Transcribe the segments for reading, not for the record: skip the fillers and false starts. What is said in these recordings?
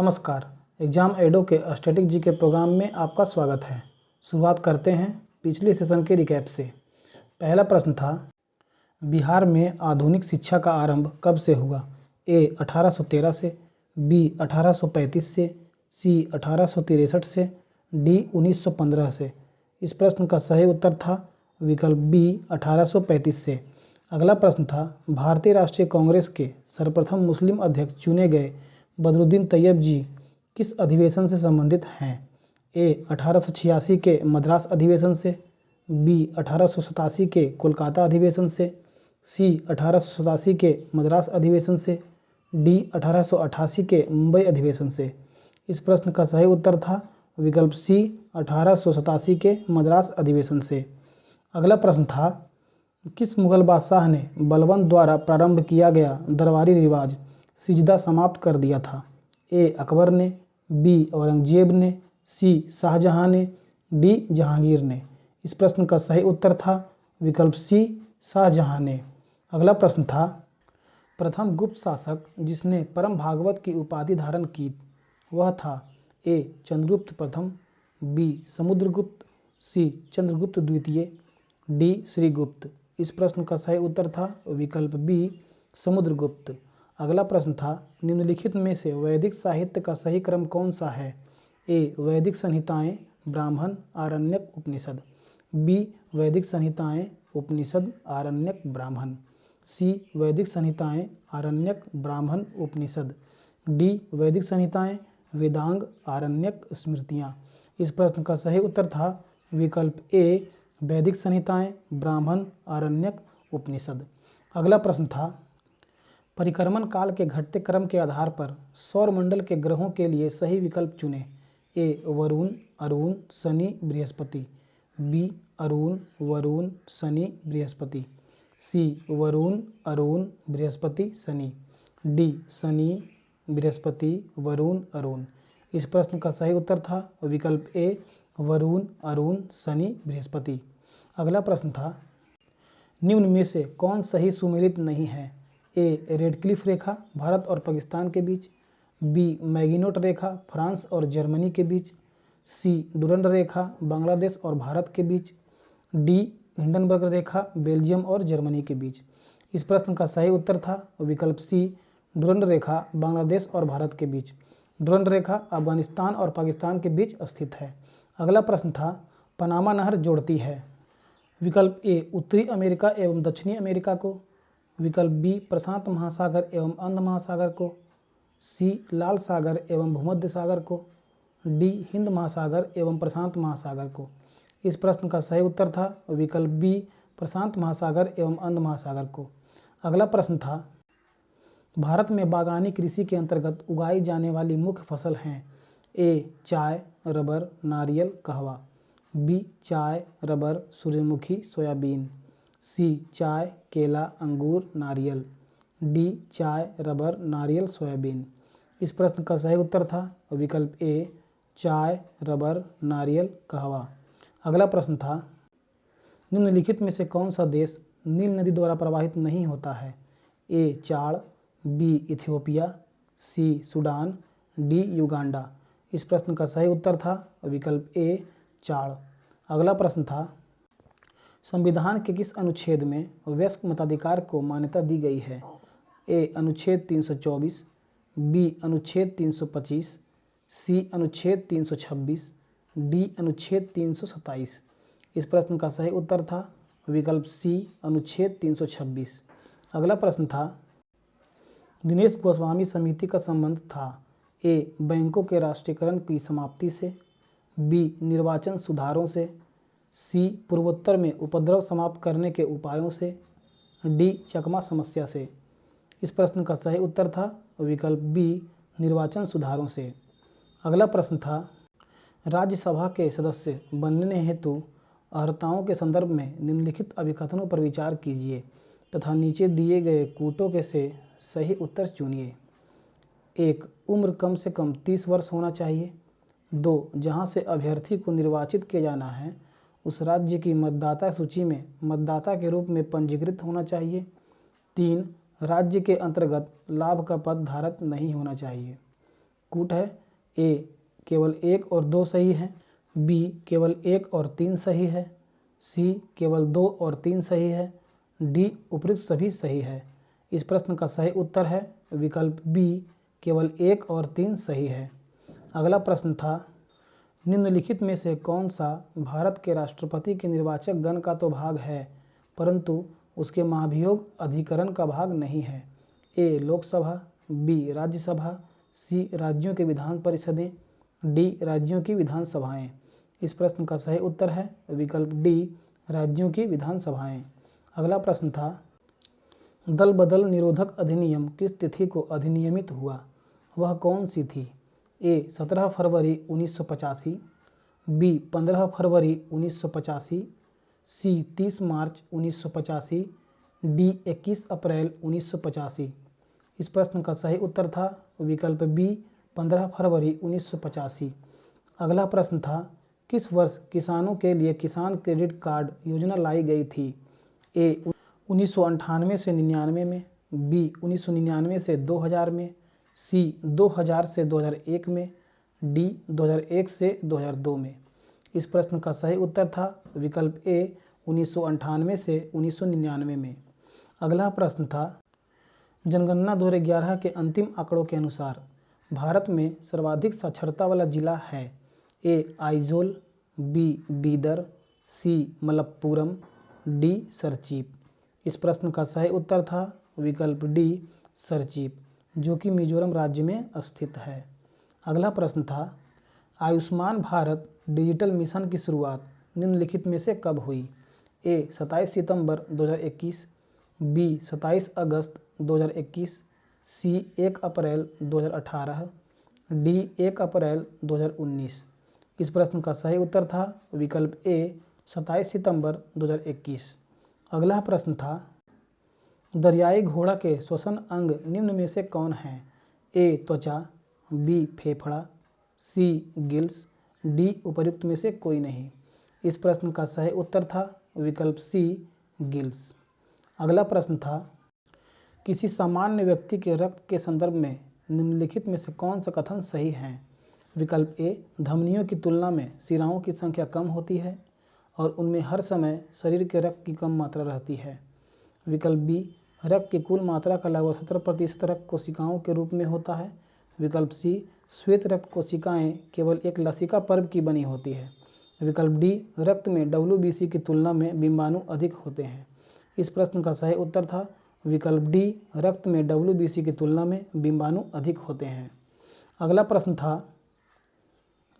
नमस्कार। एग्जाम एडो के static G के प्रोग्राम में आपका स्वागत है। शुरुआत करते हैं पिछले सेशन के रिकैप से। पहला प्रश्न था, बिहार में आधुनिक शिक्षा का आरंभ कब से हुआ? ए 1813 से, बी 1835 से, सी 1863 से, डी 1915 से। इस प्रश्न का सही उत्तर था विकल्प बी 1835 से। अगला प्रश्न था, भारतीय राष्ट्रीय कांग्रेस के सर्वप्रथम मुस्लिम अध्यक्ष चुने गए बदरुद्दीन तैयब जी किस अधिवेशन से संबंधित हैं? ए 1886 के मद्रास अधिवेशन से, बी 1887 के कोलकाता अधिवेशन से, सी 1887 के मद्रास अधिवेशन से, डी 1888 के मुंबई अधिवेशन से। इस प्रश्न का सही उत्तर था विकल्प सी 1887 के मद्रास अधिवेशन से। अगला प्रश्न था, किस मुगल बादशाह ने बलबन द्वारा प्रारंभ किया गया दरबारी रिवाज सिजदा समाप्त कर दिया था? ए अकबर ने, बी औरंगजेब ने, सी शाहजहां ने, डी जहांगीर ने। इस प्रश्न का सही उत्तर था विकल्प सी शाहजहां ने। अगला प्रश्न था, प्रथम गुप्त शासक जिसने परम भागवत की उपाधि धारण की वह था? ए चंद्रगुप्त प्रथम, बी समुद्रगुप्त, सी चंद्रगुप्त द्वितीय, डी श्रीगुप्त। इस प्रश्न का सही उत्तर था विकल्प बी समुद्रगुप्त। अगला प्रश्न था, निम्नलिखित में से वैदिक साहित्य का सही क्रम कौन सा है? ए वैदिक संहिताएं, ब्राह्मण, आरण्यक, उपनिषद, बी वैदिक संहिताएं, उपनिषद, आरण्यक, ब्राह्मण, सी वैदिक संहिताएं, आरण्यक, ब्राह्मण, उपनिषद, डी वैदिक संहिताएं, वेदांग, आरण्यक, स्मृतियां। इस प्रश्न का सही उत्तर था विकल्प ए वैदिक संहिताएं, ब्राह्मण, आरण्यक, उपनिषद। अगला प्रश्न था, परिक्रमण काल के घटते क्रम के आधार पर सौरमंडल के ग्रहों के लिए सही विकल्प चुनें। ए वरुण, अरुण, शनि, बृहस्पति, बी अरुण, वरुण, शनि, बृहस्पति, सी वरुण, अरुण, बृहस्पति, शनि, डी शनि, बृहस्पति, वरुण, अरुण। इस प्रश्न का सही उत्तर था विकल्प ए वरुण, अरुण, शनि, बृहस्पति। अगला प्रश्न था, निम्न में से कौन सही सुमेलित नहीं है? ए रेडक्लिफ रेखा भारत और पाकिस्तान के बीच, बी मैगिनोट रेखा फ्रांस और जर्मनी के बीच, सी डुरंड रेखा बांग्लादेश और भारत के बीच, डी हिंडनबर्ग रेखा बेल्जियम और जर्मनी के बीच। इस प्रश्न का सही उत्तर था विकल्प सी डुरंड रेखा बांग्लादेश और भारत के बीच। डुरंड रेखा अफगानिस्तान और पाकिस्तान के बीच स्थित है। अगला प्रश्न था, पनामा नहर जोड़ती है? विकल्प ए उत्तरी अमेरिका एवं दक्षिणी अमेरिका को, विकल्प बी प्रशांत महासागर एवं अंध महासागर को, सी लाल सागर एवं भूमध्य सागर को, डी हिंद महासागर एवं प्रशांत महासागर को। इस प्रश्न का सही उत्तर था विकल्प बी प्रशांत महासागर एवं अंध महासागर को। अगला प्रश्न था, भारत में बागानी कृषि के अंतर्गत उगाई जाने वाली मुख्य फसल हैं? ए चाय, रबर, नारियल, कहवा, बी चाय, रबर, सूरजमुखी, सोयाबीन, सी चाय, केला, अंगूर, नारियल, डी चाय, रबर, नारियल, सोयाबीन। इस प्रश्न का सही उत्तर था विकल्प ए चाय, रबर, नारियल, कहवा। अगला प्रश्न था, निम्नलिखित में से कौन सा देश नील नदी द्वारा प्रवाहित नहीं होता है? ए चाड, बी इथियोपिया, सी सूडान, डी युगांडा। इस प्रश्न का सही उत्तर था विकल्प ए चाड। अगला प्रश्न था, संविधान के किस अनुच्छेद में वयस्क मताधिकार को मान्यता दी गई है? ए अनुच्छेद 324, बी अनुच्छेद 325, सी अनुच्छेद 326, डी अनुच्छेद 327। इस प्रश्न का सही उत्तर था विकल्प सी अनुच्छेद 326। अगला प्रश्न था, दिनेश गोस्वामी समिति का संबंध था? ए बैंकों के राष्ट्रीयकरण की समाप्ति से, बी निर्वाचन सुधारों से, सी पूर्वोत्तर में उपद्रव समाप्त करने के उपायों से, डी चकमा समस्या से। इस प्रश्न का सही उत्तर था विकल्प बी निर्वाचन सुधारों से। अगला प्रश्न था, राज्यसभा के सदस्य बनने हेतु अर्हताओं के संदर्भ में निम्नलिखित अभिकथनों पर विचार कीजिए तथा नीचे दिए गए कूटों के से सही उत्तर चुनिए। 1. उम्र कम से कम 30 वर्ष होना चाहिए। 2. जहां से अभ्यर्थी को निर्वाचित किया जाना है उस राज्य की मतदाता सूची में मतदाता के रूप में पंजीकृत होना चाहिए। 3. राज्य के अंतर्गत लाभ का पद धारक नहीं होना चाहिए। कूट है। ए केवल 1 और 2 सही है, बी केवल 1 और 3 सही है, सी केवल 2 और 3 सही है, डी उपयुक्त सभी सही है। इस प्रश्न का सही उत्तर है विकल्प बी केवल 1 और 3 सही है। अगला प्रश्न था, निम्नलिखित में से कौन सा भारत के राष्ट्रपति के निर्वाचक गण का तो भाग है परंतु उसके महाभियोग अधिकरण का भाग नहीं है। ए लोकसभा, बी राज्यसभा, सी राज्यों के विधान परिषदें, डी राज्यों की विधानसभाएं। इस प्रश्न का सही उत्तर है विकल्प डी राज्यों की विधानसभाएं। अगला प्रश्न था, दल बदल निरोधक अधिनियम किस तिथि को अधिनियमित हुआ, वह कौन सी थी। ए 17 फरवरी 1985, बी 15 फरवरी 1985, सी 30 मार्च 1985, डी 21 अप्रैल 1985। इस प्रश्न का सही उत्तर था विकल्प बी 15 फरवरी 1985। अगला प्रश्न था, किस वर्ष किसानों के लिए किसान क्रेडिट कार्ड योजना लाई गई थी। ए 1998 से 99 में, बी 1999 से 2000 में, सी 2000 से 2001 में, डी 2001 से 2002 में। इस प्रश्न का सही उत्तर था विकल्प ए 1998 से 1999 में। अगला प्रश्न था, जनगणना 2011 के अंतिम आंकड़ों के अनुसार भारत में सर्वाधिक साक्षरता वाला जिला है। ए आइजोल, बी बीदर, सी मलप्पुरम, डी सरचीप। इस प्रश्न का सही उत्तर था विकल्प डी सरचीप, जो कि मिजोरम राज्य में स्थित है। अगला प्रश्न था, आयुष्मान भारत डिजिटल मिशन की शुरुआत निम्नलिखित में से कब हुई। ए 27 सितंबर 2021, बी 27 अगस्त 2021, सी 1 अप्रैल 2018, डी 1 अप्रैल 2019। इस प्रश्न का सही उत्तर था विकल्प ए 27 सितंबर 2021। अगला प्रश्न था, दरियाई घोड़ा के श्वसन अंग निम्न में से कौन है। ए त्वचा, बी फेफड़ा, सी गिल्स, डी उपर्युक्त में से कोई नहीं। इस प्रश्न का सही उत्तर था विकल्प सी गिल्स। अगला प्रश्न था, किसी सामान्य व्यक्ति के रक्त के संदर्भ में निम्नलिखित में से कौन सा कथन सही है। विकल्प ए धमनियों की तुलना में शिराओं की संख्या कम होती है और उनमें हर समय शरीर के रक्त की कम मात्रा रहती है। विकल्प बी रक्त की कुल मात्रा का लगभग 70% रक्त कोशिकाओं के रूप में होता है। विकल्प सी श्वेत रक्त कोशिकाएं केवल एक लसिका पर्व की बनी होती है। विकल्प डी रक्त में WBC की तुलना में बिंबाणु अधिक होते हैं। इस प्रश्न का सही उत्तर था विकल्प डी रक्त में WBC की तुलना में बिंबाणु अधिक होते हैं। अगला प्रश्न था,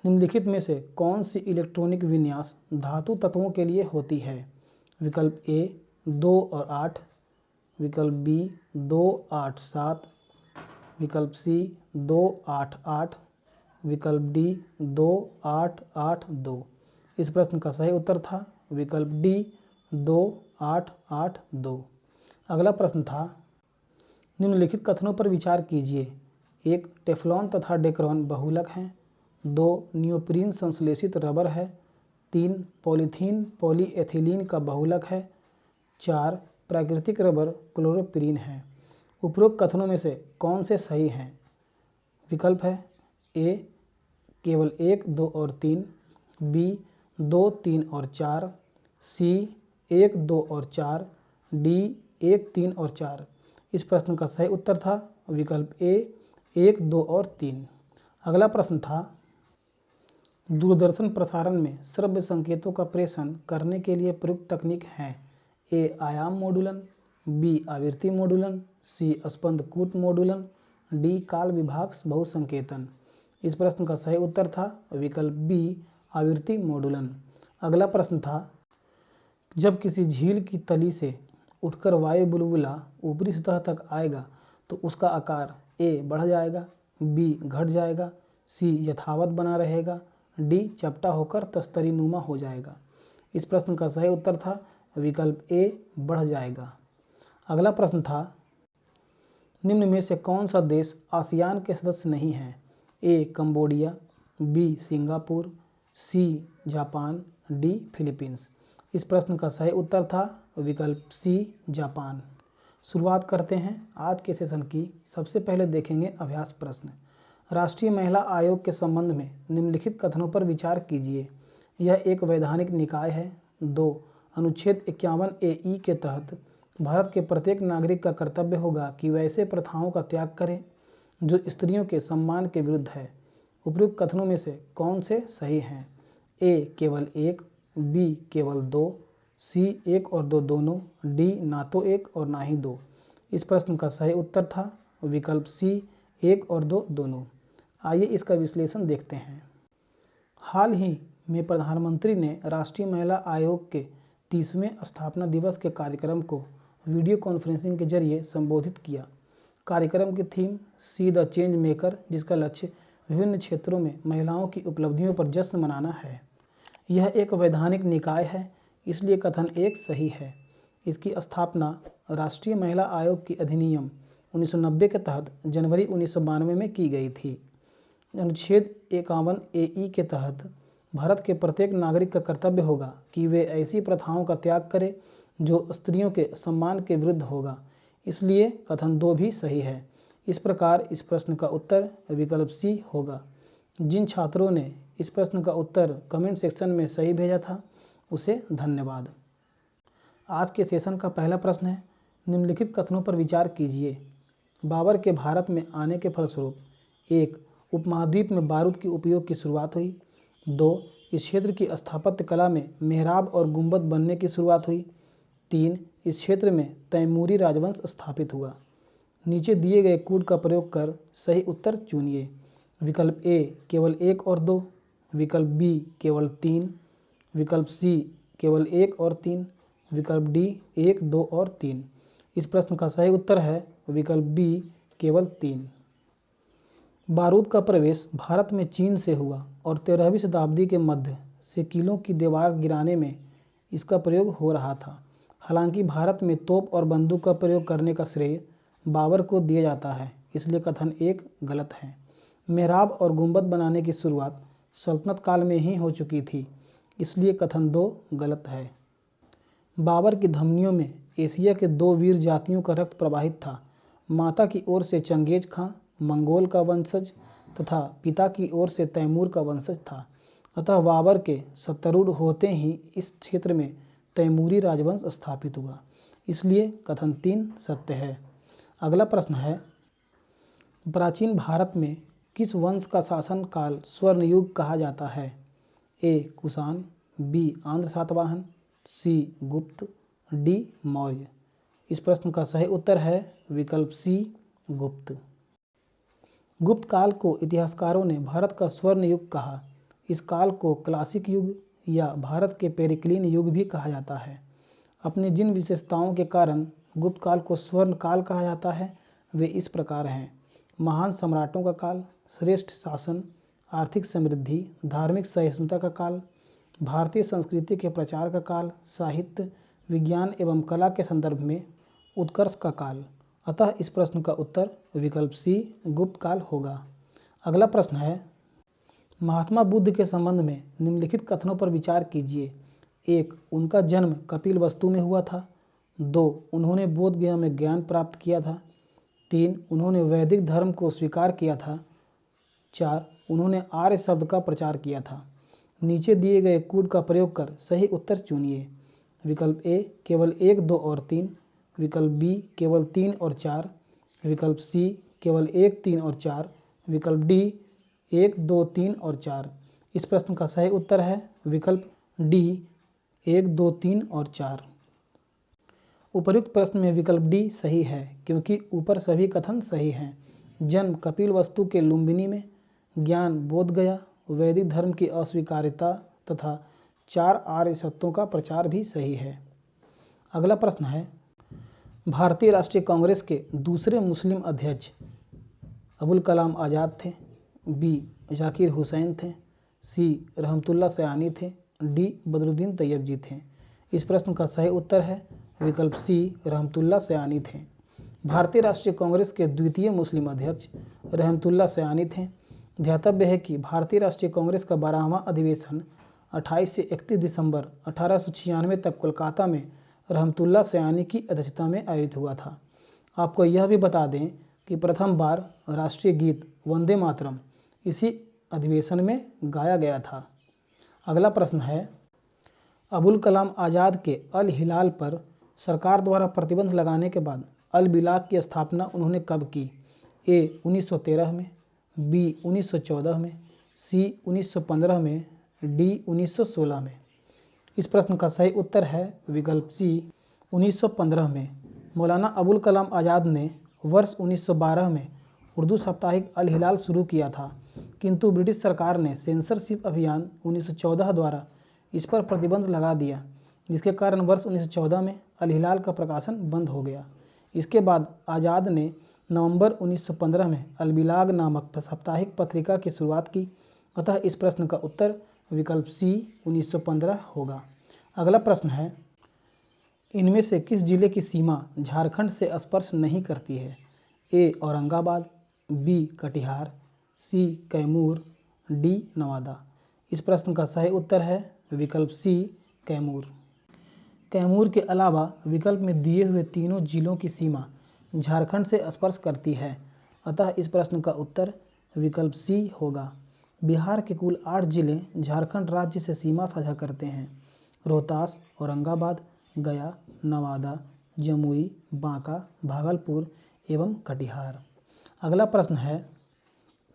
निम्नलिखित में से कौन सी इलेक्ट्रॉनिक विन्यास धातु तत्वों के लिए होती है। विकल्प ए 2 और 8, विकल्प बी 2 8 7, विकल्प सी 2 8 8, विकल्प डी 2 8 8 2। इस प्रश्न का सही उत्तर था विकल्प डी 2 8 8 2। अगला प्रश्न था, निम्नलिखित कथनों पर विचार कीजिए। एक टेफ्लॉन तथा डेक्रॉन बहुलक हैं, 2 नियोप्रीन संश्लेषित रबर है, 3 पॉलीथीन पॉलीएथिलीन का बहुलक है, 4 प्राकृतिक रबर क्लोरोप्रीन है। उपरोक्त कथनों में से कौन से सही हैं। विकल्प है ए केवल 1 2 और 3, बी 2 3 और 4, सी 1 2 और 4, डी 1 3 और 4। इस प्रश्न का सही उत्तर था विकल्प ए 1 2 और 3। अगला प्रश्न था, दूरदर्शन प्रसारण में श्रव्य संकेतों का प्रेषण करने के लिए प्रयुक्त तकनीक है। ए आयाम मॉडुलन, बी आवृत्ति मॉडुलन, सी स्पंद कूट मॉडुलन, डी काल विभाग बहुसंकेतन। इस प्रश्न का सही उत्तर था विकल्प बी आवृत्ति मॉडुलन। अगला प्रश्न था, जब किसी झील की तली से उठकर वायु बुलबुला ऊपरी सतह तक आएगा तो उसका आकार ए बढ़ जाएगा, बी घट जाएगा, सी यथावत बना रहेगा, डी चपटा होकर तस्तरीनुमा हो जाएगा। इस प्रश्न का सही उत्तर था विकल्प ए बढ़ जाएगा। अगला प्रश्न था, निम्न में से कौन सा देश आसियान के सदस्य नहीं है। A Cambodia, B Singapore, C Japan, D Philippines. इस प्रश्न का सही उत्तर था विकल्प सी जापान। शुरुआत करते हैं आज के सेशन की। सबसे पहले देखेंगे अभ्यास प्रश्न। राष्ट्रीय महिला आयोग के संबंध में निम्नलिखित कथनों पर विचार कीजिए। यह एक वैधानिक निकाय है। 2. अनुच्छेद 51A(e) के तहत भारत के प्रत्येक नागरिक का कर्तव्य होगा कि वह ऐसे प्रथाओं का त्याग करे जो स्त्रियों के सम्मान के विरुद्ध है। उपयुक्त कथनों में से कौन से सही हैं? A केवल 1, B केवल 2, C 1 और 2 दोनों, D ना तो 1 और ना ही 2। इस प्रश्न का सही उत्तर था विकल्प C 1 और 2 दोनों। आइए इसका विश्लेषण देखते हैं। हाल ही में प्रधानमंत्री ने राष्ट्रीय महिला आयोग के 30वें स्थापना दिवस के कार्यक्रम को वीडियो कॉन्फ्रेंसिंग के जरिए संबोधित किया। कार्यक्रम की theme see the change maker, जिसका लक्ष्य विभिन्न क्षेत्रों में महिलाओं की उपलब्धियों पर जश्न मनाना है। यह एक वैधानिक निकाय है, इसलिए कथन 1 सही है। इसकी स्थापना राष्ट्रीय महिला आयोग की अधिनियम 1990 के तहत जनवरी 1992 में की गई थी। अनुच्छेद 51A(e) के तहत भारत के प्रत्येक नागरिक का कर्तव्य होगा कि वे ऐसी प्रथाओं का त्याग करें जो स्त्रियों के सम्मान के विरुद्ध होगा, इसलिए कथन 2 भी सही है। इस प्रकार इस प्रश्न का उत्तर विकल्प C होगा। जिन छात्रों ने इस प्रश्न का उत्तर कमेंट सेक्शन में सही भेजा था उसे धन्यवाद। आज के सेशन का पहला प्रश्न है, निम्नलिखित कथनों पर विचार कीजिए। बाबर के भारत में आने के फलस्वरूप 1. उपमहाद्वीप में बारूद के उपयोग की शुरुआत हुई। 2. इस क्षेत्र की स्थापत्य कला में मेहराब और गुंबद बनने की शुरुआत हुई। 3. इस क्षेत्र में तैमूरी राजवंश स्थापित हुआ। नीचे दिए गए कोड का प्रयोग कर सही उत्तर चुनिए। विकल्प A केवल 1 और 2, विकल्प B केवल 3, विकल्प C केवल 1 और 3, विकल्प D 1, 2 और 3। इस प्रश्न का सही उत्तर है विकल्प B केवल 3। बारूद का प्रवेश भारत में चीन से हुआ और 13वीं शताब्दी के मध्य से किलों की दीवार गिराने में इसका प्रयोग हो रहा था। हालांकि भारत में तोप और बंदूक का प्रयोग करने का श्रेय बाबर को दिया जाता है, इसलिए कथन 1 गलत है। मेहराब और गुंबद बनाने की शुरुआत सल्तनत काल में ही हो चुकी थी, इसलिए कथन 2 गलत है। बाबर की धमनियों में एशिया के 2 वीर जातियों का रक्त प्रवाहित था। माता की ओर से चंगेज खां मंगोल का वंशज तथा पिता की ओर से तैमूर का वंशज था। अतः बाबर के सत्तारूढ़ होते ही इस क्षेत्र में तैमूरी राजवंश स्थापित हुआ, इसलिए कथन 3 सत्य है। अगला प्रश्न है, प्राचीन भारत में किस वंश का शासन काल स्वर्ण युग कहा जाता है? A Kushan, B Andhra Satavahana, C गुप्त, D मौर्य। इस प्रश्न का सही उत्तर है विकल्प C गुप्त। गुप्त काल को इतिहासकारों ने भारत का स्वर्ण युग कहा। इस काल को क्लासिक युग या भारत के पेरिक्लीन युग भी कहा जाता है। अपनी जिन विशेषताओं के कारण गुप्त काल को स्वर्ण काल कहा जाता है वे इस प्रकार हैं: महान सम्राटों का काल, श्रेष्ठ शासन, आर्थिक समृद्धि, धार्मिक सहिष्णुता का काल, भारतीय संस्कृति के प्रचार का काल, साहित्य, विज्ञान एवं कला के संदर्भ में उत्कर्ष का काल। अतः इस प्रश्न का उत्तर विकल्प C गुप्त काल होगा। अगला प्रश्न है, महात्मा बुद्ध के संबंध में निम्नलिखित कथनों पर विचार कीजिए। 1. उनका जन्म कपिलवस्तु में हुआ था। 2. उन्होंने बोध गया में ज्ञान प्राप्त किया था। 3. उन्होंने वैदिक धर्म को स्वीकार किया था। 4. उन्होंने आर्य शब्द का प्रचार किया था। नीचे दिए गए कोड का प्रयोग कर सही उत्तर चुनिए। विकल्प A केवल 1, 2 और 3, विकल्प B केवल 3 और 4, विकल्प C केवल 1, 3 और 4, विकल्प D 1, 2, 3 और 4। इस प्रश्न का सही उत्तर है विकल्प D 1, 2, 3 और 4। उपर्युक्त प्रश्न में विकल्प D सही है क्योंकि ऊपर सभी कथन सही हैं। जन्म कपिलवस्तु के लुम्बिनी में, ज्ञान बोध गया, वैदिक धर्म की अस्वीकार्यता तथा 4 आर्य सत्यों का प्रचार भी सही है। अगला प्रश्न है, भारतीय राष्ट्रीय कांग्रेस के दूसरे मुस्लिम अध्यक्ष अबुल कलाम आज़ाद थे, B जाकिर हुसैन थे, C रहमतुल्लाह सयानी थे, D बदरुद्दीन तैयबजी थे। इस प्रश्न का सही उत्तर है विकल्प C रहमतुल्लाह सयानी थे। भारतीय राष्ट्रीय कांग्रेस के द्वितीय मुस्लिम अध्यक्ष रहमतुल्लाह सयानी थे। ध्यातव्य है कि भारतीय राष्ट्रीय कांग्रेस का 12वां अधिवेशन 28 से 31 दिसंबर 1896 तक कोलकाता में रहमतुल्लाह सयानी की अध्यक्षता में आयोजित हुआ था। आपको यह भी बता दें कि प्रथम बार राष्ट्रीय गीत वंदे मातरम इसी अधिवेशन में गाया गया था। अगला प्रश्न है, अबुल कलाम आज़ाद के अल हिलाल पर सरकार द्वारा प्रतिबंध लगाने के बाद अल बिलाग की स्थापना उन्होंने कब की? ए 1913 में, बी 1914 में, सी 1915 में, डी 1916 में। इस प्रश्न का सही उत्तर है विकल्प सी 1915 में। मौलाना अबुल कलाम आज़ाद ने वर्ष 1912 में उर्दू साप्ताहिक अल हिलाल शुरू किया था, किंतु ब्रिटिश सरकार ने सेंसरशिप अभियान 1914 द्वारा इस पर प्रतिबंध लगा दिया, जिसके कारण वर्ष 1914 में अल हिलाल का प्रकाशन बंद हो गया। इसके बाद आज़ाद ने नवंबर 1915 में अल बिलाग नामक साप्ताहिक पत्रिका की शुरुआत की। अतः इस प्रश्न का उत्तर विकल्प सी 1915 होगा। अगला प्रश्न है, इनमें से किस जिले की सीमा झारखंड से स्पर्श नहीं करती है? ए औरंगाबाद, बी कटिहार, सी कैमूर, डी नवादा। इस प्रश्न का सही उत्तर है विकल्प सी कैमूर। कैमूर के अलावा विकल्प में दिए हुए तीनों जिलों की सीमा झारखंड से स्पर्श करती है। अतः इस प्रश्न का उत्तर विकल्प सी होगा। बिहार के कुल 8 जिले झारखंड राज्य से सीमा साझा करते हैं: रोहतास, औरंगाबाद, गया, नवादा, जमुई, बांका, भागलपुर एवं कटिहार। अगला प्रश्न है,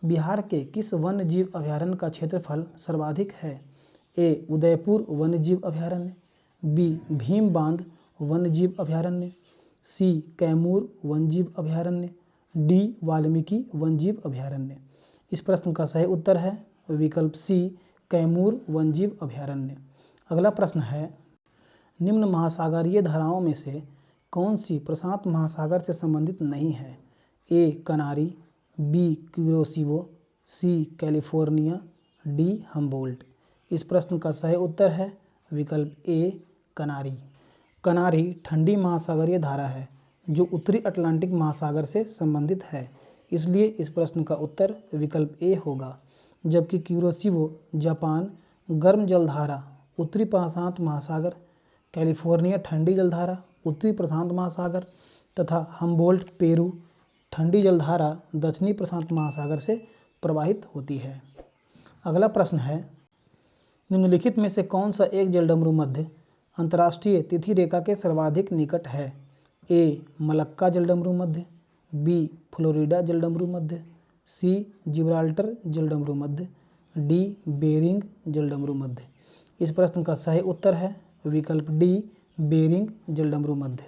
बिहार के किस वन्य जीव अभयारण्य का क्षेत्रफल सर्वाधिक है? ए उदयपुर वन्य जीव अभयारण्य, बी भीम बांध वन्य जीव अभयारण्य, सी कैमूर वन्य जीव अभयारण्य, डी वाल्मीकि वन्य जीव अभयारण्य। इस प्रश्न का सही उत्तर है विकल्प सी कैमूर वन्य जीव अभयारण्य। अगला प्रश्न है, निम्न महासागरीय धाराओं में से कौन सी प्रशांत महासागर से संबंधित नहीं है? ए कनारी, बी क्यूरोसिवो, सी कैलिफोर्निया, डी हम्बोल्ट। इस प्रश्न का सही उत्तर है विकल्प ए कनारी। कनारी ठंडी महासागरीय धारा है जो उत्तरी अटलांटिक महासागर से संबंधित है, इसलिए इस प्रश्न का उत्तर विकल्प ए होगा। जबकि क्यूरोसिवो जापान गर्म जलधारा उत्तरी प्रशांत महासागर, कैलिफोर्निया ठंडी जलधारा उत्तरी प्रशांत महासागर तथा हम्बोल्ट पेरू ठंडी जलधारा दक्षिणी प्रशांत महासागर से प्रवाहित होती है। अगला प्रश्न है, निम्नलिखित में से कौन सा एक जलडमरू मध्य अंतर्राष्ट्रीय तिथि रेखा के सर्वाधिक निकट है? ए मलक्का जलडमरू मध्य, बी फ्लोरिडा जलडमरू मध्य, सी जिब्राल्टर जलडमरू मध्य, डी बेरिंग जलडमरू मध्य। इस प्रश्न का सही उत्तर है विकल्प डी बेरिंग जलडमरू मध्य।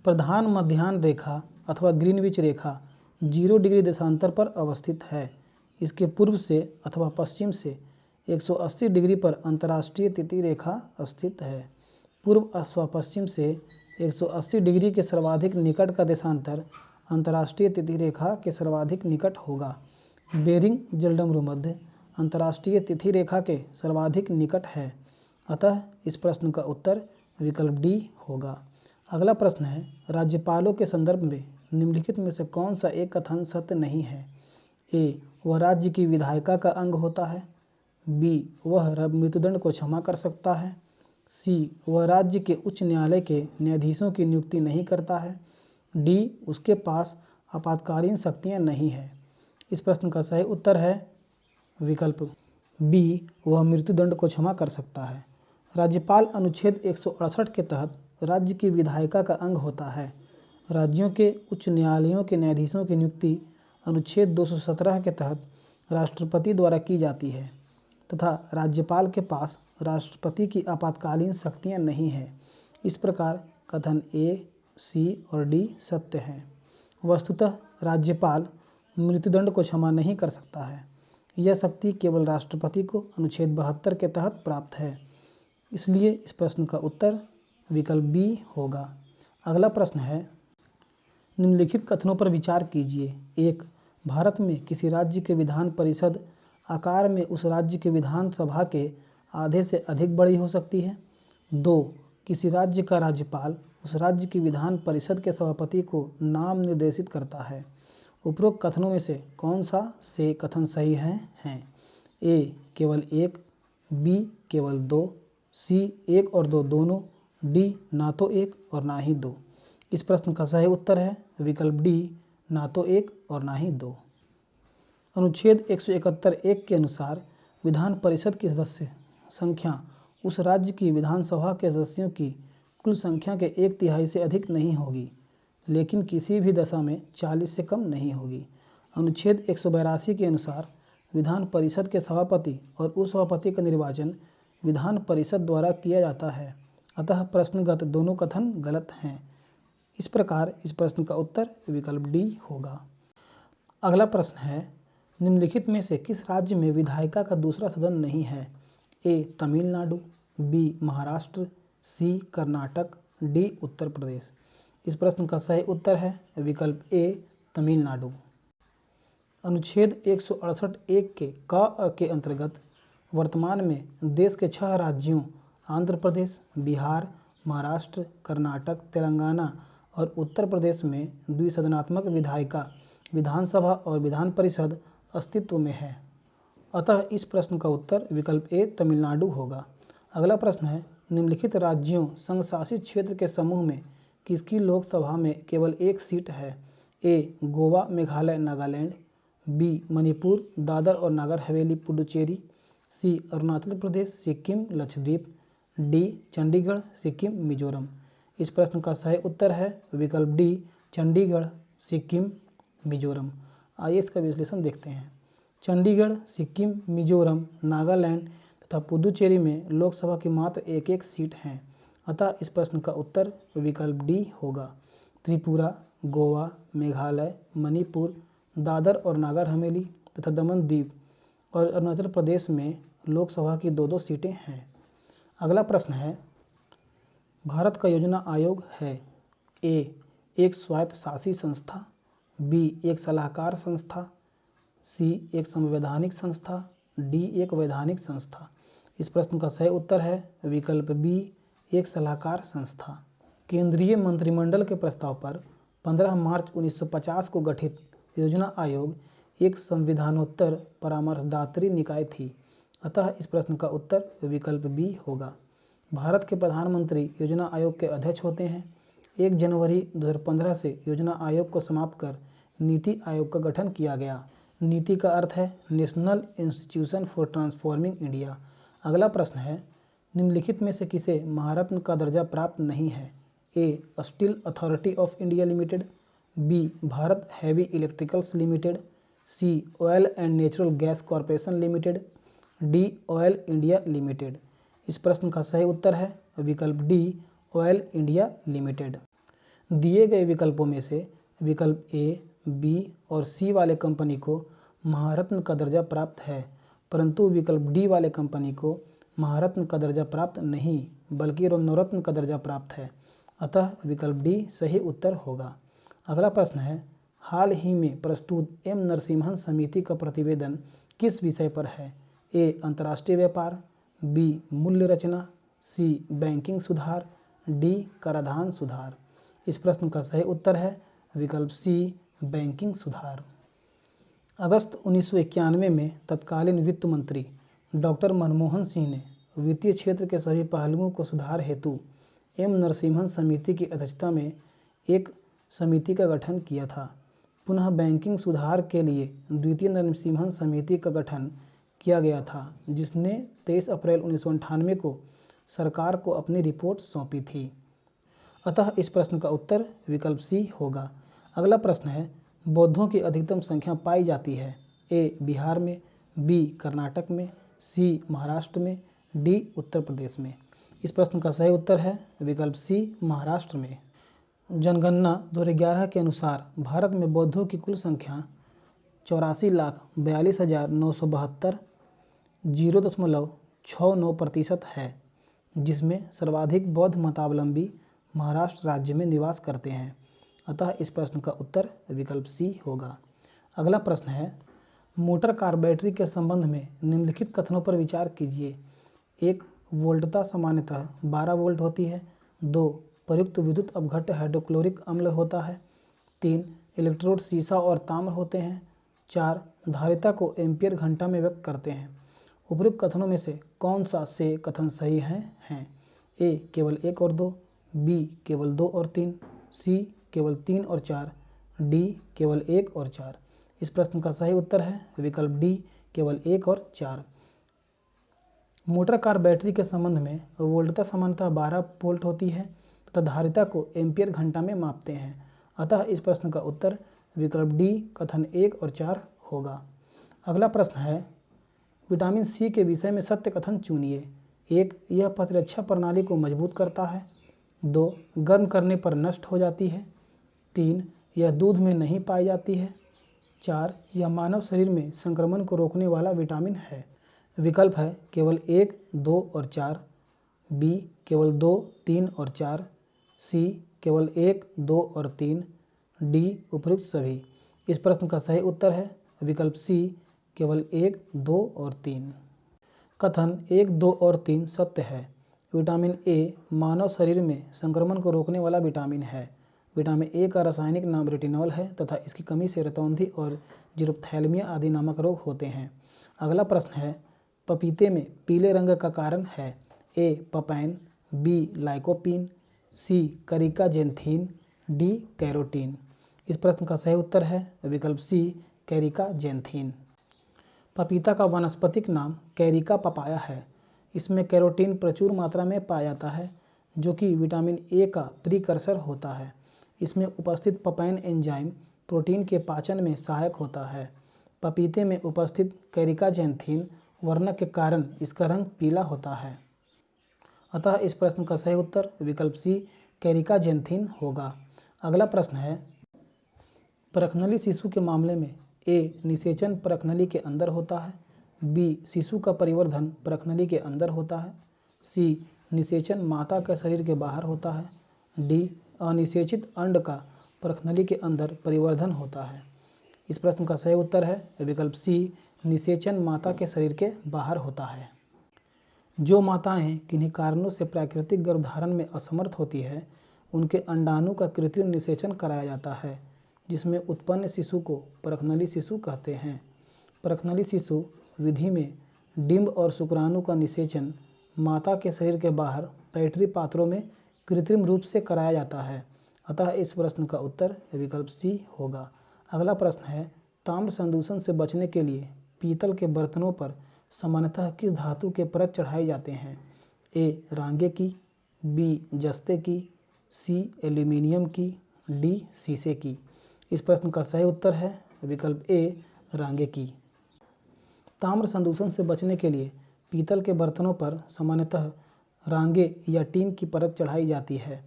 प्रधान मध्याह्न रेखा अथवा ग्रीनविच रेखा 0 डिग्री देशांतर पर अवस्थित है। इसके पूर्व से अथवा पश्चिम से 180 डिग्री पर अंतर्राष्ट्रीय तिथि रेखा स्थित है। पूर्व अथवा पश्चिम से 180 डिग्री के सर्वाधिक निकट का देशांतर अंतर्राष्ट्रीय तिथि रेखा के सर्वाधिक निकट होगा। बेरिंग जलडमरू मध्य अंतर्राष्ट्रीय तिथि रेखा के सर्वाधिक निकट है। अतः इस प्रश्न का उत्तर विकल्प डी होगा। अगला प्रश्न है, राज्यपालों के संदर्भ में निम्नलिखित में से कौन सा एक कथन सत्य नहीं है? ए वह राज्य की विधायिका का अंग होता है, बी वह मृत्युदंड को क्षमा कर सकता है, सी वह राज्य के उच्च न्यायालय के न्यायाधीशों की नियुक्ति नहीं करता है, डी उसके पास आपातकालीन शक्तियां नहीं है। इस प्रश्न का सही उत्तर है विकल्प बी वह मृत्युदंड को क्षमा कर सकता है। राज्यपाल अनुच्छेद 168 के तहत राज्य की विधायिका का अंग होता है। राज्यों के उच्च न्यायालयों के न्यायाधीशों की नियुक्ति अनुच्छेद 217 के तहत राष्ट्रपति द्वारा की जाती है तथा राज्यपाल के पास राष्ट्रपति की आपातकालीन शक्तियां नहीं हैं। इस प्रकार कथन ए, सी और डी सत्य हैं। वस्तुतः राज्यपाल मृत्युदंड को क्षमा नहीं कर सकता है। यह शक्ति केवल राष्ट्रपति को अनुच्छेद 72 के तहत प्राप्त है। इसलिए इस प्रश्न का उत्तर विकल्प बी होगा। अगला प्रश्न है, निम्नलिखित कथनों पर विचार कीजिए। 1. भारत में किसी राज्य के विधान परिषद आकार में उस राज्य के विधानसभा के आधे से अधिक बड़ी हो सकती है। 2. किसी राज्य का राज्यपाल उस राज्य की विधान परिषद के सभापति को नाम निर्देशित करता है। उपरोक्त कथनों में से कौन सा से कथन सही हैं? ए केवल 1, बी केवल 2, सी 1 और 2 दोनों, डी ना तो 1 और ना ही 2। इस प्रश्न का सही उत्तर है विकल्प डी ना तो 1 और ना ही 2। अनुच्छेद 171(1) के अनुसार विधान परिषद की सदस्य संख्या उस राज्य की विधानसभा के सदस्यों की कुल संख्या के 1/3 से अधिक नहीं होगी, लेकिन किसी भी दशा में 40 से कम नहीं होगी। अनुच्छेद 182 के अनुसार विधान परिषद के सभापति और उपसभापति का निर्वाचन विधान परिषद द्वारा किया जाता है, अतः प्रश्नगत दोनों कथन गलत हैं। इस प्रकार इस प्रश्न का उत्तर विकल्प डी होगा। अगला प्रश्न है, निम्नलिखित में से किस राज्य में विधायिका का दूसरा सदन नहीं है? ए तमिलनाडु, बी महाराष्ट्र, सी कर्नाटक, डी उत्तर प्रदेश। इस प्रश्न का सही उत्तर है विकल्प ए तमिलनाडु। अनुच्छेद 168(1) के क के अंतर्गत वर्तमान में देश के 6 राज्यों आंध्र प्रदेश, बिहार, महाराष्ट्र, कर्नाटक, तेलंगाना और उत्तर प्रदेश में द्विसदनात्मक विधायिका विधानसभा और विधान परिषद अस्तित्व में है, अतः इस प्रश्न का उत्तर विकल्प ए तमिलनाडु होगा। अगला प्रश्न है, निम्नलिखित राज्यों संघ शासित क्षेत्र के समूह में किसकी लोकसभा में केवल 1 सीट है? ए गोवा, मेघालय, नागालैंड, बी मणिपुर, दादर और नागर हवेली, पुडुचेरी, सी अरुणाचल प्रदेश, सिक्किम, लक्षद्वीप, डी चंडीगढ़, सिक्किम, मिजोरम। इस प्रश्न का सही उत्तर है विकल्प डी चंडीगढ़, सिक्किम, मिजोरम। आइए इसका विश्लेषण देखते हैं। चंडीगढ़, सिक्किम, मिजोरम, नागालैंड तथा पुडुचेरी में लोकसभा की मात्र 1-1 सीट हैं, अतः इस प्रश्न का उत्तर विकल्प डी होगा। त्रिपुरा, गोवा, मेघालय, मणिपुर, दादर और नागर हवेली तथा दमन द्वीप और अरुणाचल प्रदेश में लोकसभा की 2-2 सीटें हैं। अगला प्रश्न है, भारत का योजना आयोग है ए एक स्वायत्तशासी संस्था, बी एक सलाहकार संस्था, सी एक संवैधानिक संस्था, डी एक वैधानिक संस्था। इस प्रश्न का सही उत्तर है विकल्प बी एक सलाहकार संस्था। केंद्रीय मंत्रिमंडल के प्रस्ताव पर 15 मार्च 1950 को गठित योजना आयोग एक संविधानोत्तर परामर्शदात्री निकाय थी, अतः इस प्रश्न का उत्तर विकल्प बी होगा। भारत के प्रधानमंत्री योजना आयोग के अध्यक्ष होते हैं। 1 जनवरी 2015 से योजना आयोग को समाप्त कर नीति आयोग का गठन किया गया। नीति का अर्थ है national institution for transforming India. अगला प्रश्न है, निम्नलिखित में से किसे महारत्न का दर्जा प्राप्त नहीं है? A steel authority of India limited, B Bharat heavy electricals limited, C oil and natural gas corporation limited, D oil India limited. इस प्रश्न का सही उत्तर है विकल्प डी ऑयल इंडिया लिमिटेड। दिए गए विकल्पों में से विकल्प ए, बी और सी वाले कंपनी को महारत्न का दर्जा प्राप्त है, परंतु विकल्प डी वाले कंपनी को महारत्न का दर्जा प्राप्त नहीं बल्कि नवरत्न का दर्जा प्राप्त है, अतः विकल्प डी सही उत्तर होगा। अगला प्रश्न है, हाल ही में प्रस्तुत एम नरसिम्हन समिति का प्रतिवेदन किस विषय पर है? ए अंतर्राष्ट्रीय व्यापार, बी मूल्य रचना, सी बैंकिंग सुधार, डी कराधान सुधार। इस प्रश्न का सही उत्तर है विकल्प सी बैंकिंग सुधार। अगस्त 1991 में तत्कालीन वित्त मंत्री डॉक्टर मनमोहन सिंह ने वित्तीय क्षेत्र के सभी पहलुओं को सुधार हेतु एम नरसिम्हन समिति की अध्यक्षता में एक समिति का गठन किया था। पुनः बैंकिंग सुधार के लिए द्वितीय नरसिम्हन समिति का गठन किया गया था, जिसने 23 अप्रैल 1998 को सरकार को अपनी रिपोर्ट सौंपी थी, अतः इस प्रश्न का उत्तर विकल्प सी होगा। अगला प्रश्न है, बौद्धों की अधिकतम संख्या पाई जाती है? ए बिहार में, बी कर्नाटक में, सी महाराष्ट्र में, डी उत्तर प्रदेश में। इस प्रश्न का सही उत्तर है विकल्प सी महाराष्ट्र में। जनगणना 2011 के अनुसार भारत में बौद्धों की कुल संख्या 84,42,972 0.69% है, जिसमें सर्वाधिक बौद्ध मतावलंबी महाराष्ट्र राज्य में निवास करते हैं, अतः इस प्रश्न का उत्तर विकल्प सी होगा। अगला प्रश्न है, मोटर कार बैटरी के संबंध में निम्नलिखित कथनों पर विचार कीजिए। 1 वोल्टता सामान्यतः 12 वोल्ट होती है। 2 प्रयुक्त विद्युत अपघट्य हाइड्रोक्लोरिक अम्ल होता है। 3 इलेक्ट्रोड सीसा और ताम्र होते हैं। 4 धारिता को एम्पियर घंटा में व्यक्त करते हैं। उपयुक्त कथनों में से कौन सा से कथन सही हैं? ए केवल 1 और 2, बी केवल 2 और 3, सी केवल 3 और 4, डी केवल 1 और 4। इस प्रश्न का सही उत्तर है विकल्प डी केवल 1 और 4। मोटर कार बैटरी के संबंध में वोल्टता सामान्यतः 12 वोल्ट होती है तथा धारिता को एम्पियर घंटा में मापते हैं। अतः इस प्रश्न का उत्तर विकल्प डी कथन 1 और 4 होगा। अगला प्रश्न है विटामिन सी के विषय में सत्य कथन चुनिए। 1. यह प्रतिरक्षा प्रणाली को मजबूत करता है। 2. गर्म करने पर नष्ट हो जाती है। 3. यह दूध में नहीं पाई जाती है। 4. यह मानव शरीर में संक्रमण को रोकने वाला विटामिन है। विकल्प है केवल 1, 2 और 4, बी केवल 2, 3 और 4, सी केवल 1, 2 और 3, डी उपयुक्त सभी। इस प्रश्न का सही उत्तर है विकल्प सी केवल 1, 2 और 3। कथन 1, 2 और 3 सत्य है। विटामिन ए मानव शरीर में संक्रमण को रोकने वाला विटामिन है। विटामिन ए का रासायनिक नाम रेटिनॉल है तथा इसकी कमी से रतौंधी और जीरोप्थैल्मिया आदि नामक रोग होते हैं। अगला प्रश्न है पपीते में पीले रंग का कारण है। ए पपैन, बी लाइकोपीन, सी करिकाजेंथीन, डी कैरोटीन। इस प्रश्न का सही उत्तर है विकल्प सी कैरिकाजेंथीन। पपीता का वानस्पतिक कैरिका कैरिका पपाया है। इसमें कैरोटीन प्रचुर मात्रा में पाया जाता है जो कि विटामिन ए का प्रीकर्सर होता है। इसमें उपस्थित पपैन एंजाइम प्रोटीन के पाचन में सहायक होता है। पपीते में उपस्थित कैरिकाजेंथीन वर्णक के कारण इसका रंग पीला होता है। अतः इस प्रश्न का सही उत्तर विकल्प सी कैरिकाजेंथीन होगा। अगला प्रश्न है परखनली शिशु के मामले में ए निषेचन परखनली के अंदर होता है, बी शिशु का परिवर्धन परखनली के अंदर होता है, सी निषेचन माता के शरीर के बाहर होता है, डी अनिषेचित अंड का परखनली के अंदर परिवर्धन होता है। इस प्रश्न का सही उत्तर है विकल्प सी निषेचन माता के शरीर के बाहर होता है। जो माताएं किन्हीं कारणों से प्राकृतिक गर्भधारण में असमर्थ होती है उनके अंडाणु का कृत्रिम निषेचन कराया जाता है जिसमें उत्पन्न शिशु को परखनली शिशु कहते हैं। परखनली शिशु विधि में डिंब और शुक्राणु का निषेचन माता के शरीर के बाहर पैट्री पात्रों में कृत्रिम रूप से कराया जाता है। अतः इस प्रश्न का उत्तर विकल्प सी होगा। अगला प्रश्न है ताम्र संदूषण से बचने के लिए पीतल के बर्तनों पर सामान्यतः किस धातु के परत चढ़ाए जाते हैं। ए रांगे की, बी जस्ते की, सी एल्यूमिनियम की, डी शीशे की। इस प्रश्न का सही उत्तर है विकल्प ए रांगे की। ताम्र संदूषण से बचने के लिए पीतल के बर्तनों पर सामान्यतः रांगे या टीन की परत चढ़ाई जाती है।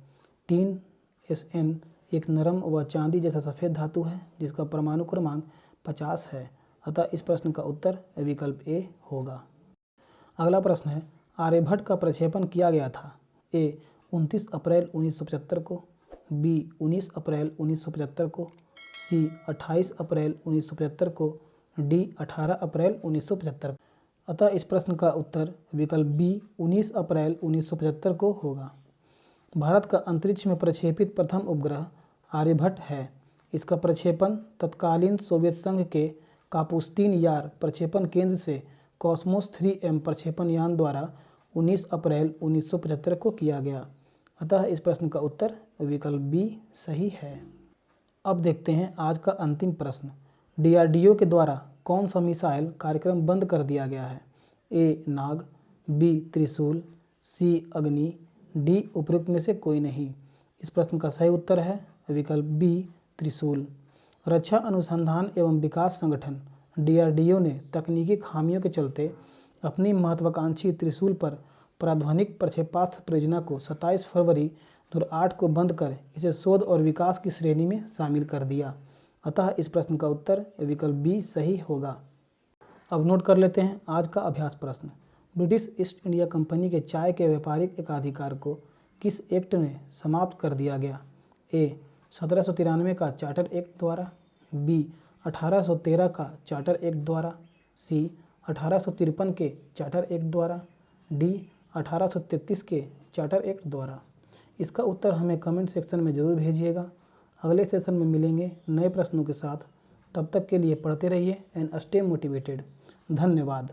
टीन SN एक नरम व चांदी जैसा सफ़ेद धातु है जिसका परमाणु क्रमांक 50 है। अतः इस प्रश्न का उत्तर विकल्प ए होगा। अगला प्रश्न है आर्यभट्ट का प्रक्षेपण किया गया था। ए 29 अप्रैल 1975 को, बी 19 अप्रैल 1975 को, सी 28 अप्रैल 1975 को, डी 18 अप्रैल 1975। अतः इस प्रश्न का उत्तर विकल्प बी 19 अप्रैल 1975 को होगा। भारत का अंतरिक्ष में प्रक्षेपित प्रथम उपग्रह आर्यभट्ट है। इसका प्रक्षेपण तत्कालीन सोवियत संघ के कापुस्तीन यार प्रक्षेपण केंद्र से कॉस्मोस 3M प्रक्षेपण यान द्वारा 19 अप्रैल 1975 को किया गया। अतः इस प्रश्न का उत्तर विकल्प बी सही है। अब देखते हैं आज का अंतिम प्रश्न। DRDO के द्वारा कौन सा मिसाइल कार्यक्रम बंद कर दिया गया है। ए नाग, बी त्रिशूल, सी अग्नि, डी उपयुक्त में से कोई नहीं। इस प्रश्न का सही उत्तर है विकल्प बी त्रिशूल। रक्षा अनुसंधान एवं विकास संगठन DRDO ने तकनीकी खामियों के चलते अपनी महत्वाकांक्षी त्रिशूल पर प्राध्वनिक प्रक्षेपास्त्र परियोजना को 27 फरवरी 2008 को बंद कर इसे शोध और विकास की श्रेणी में शामिल कर दिया। अतः इस प्रश्न का उत्तर विकल्प बी सही होगा। अब नोट कर लेते हैं आज का अभ्यास प्रश्न। ब्रिटिश ईस्ट इंडिया कंपनी के चाय के व्यापारिक एकाधिकार को किस एक्ट में समाप्त कर दिया गया। ए 1793 का चार्टर एक्ट द्वारा, बी 1813 का चार्टर एक्ट द्वारा, सी 1853 के चार्टर एक्ट द्वारा, डी 1833 के चार्टर एक्ट द्वारा। इसका उत्तर हमें कमेंट सेक्शन में ज़रूर भेजिएगा। अगले सेशन में मिलेंगे नए प्रश्नों के साथ। तब तक के लिए पढ़ते रहिए एंड स्टे मोटिवेटेड। धन्यवाद।